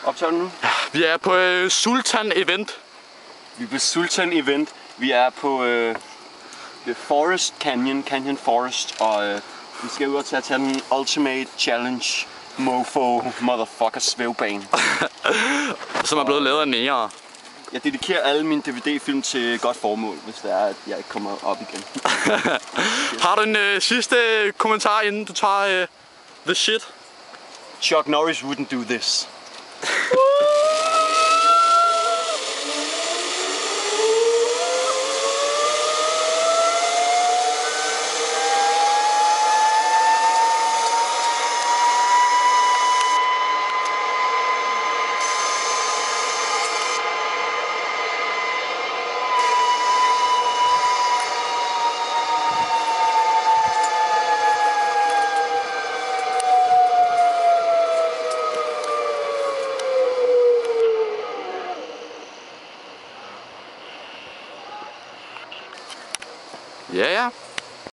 Optager du nu? Vi er på Sultan Event. Vi er på Sultan Event. Vi er på Forest Canyon Forest, og vi skal ud og tage den Ultimate Challenge Mofo Motherfucker svævbane. Som er blevet lavet af nære. Jeg dedikerer alle mine DVD-film til godt formål, hvis det er, at jeg ikke kommer op igen. Har du en sidste kommentar, inden du tager the shit? Chuck Norris wouldn't do this. Ja, ja.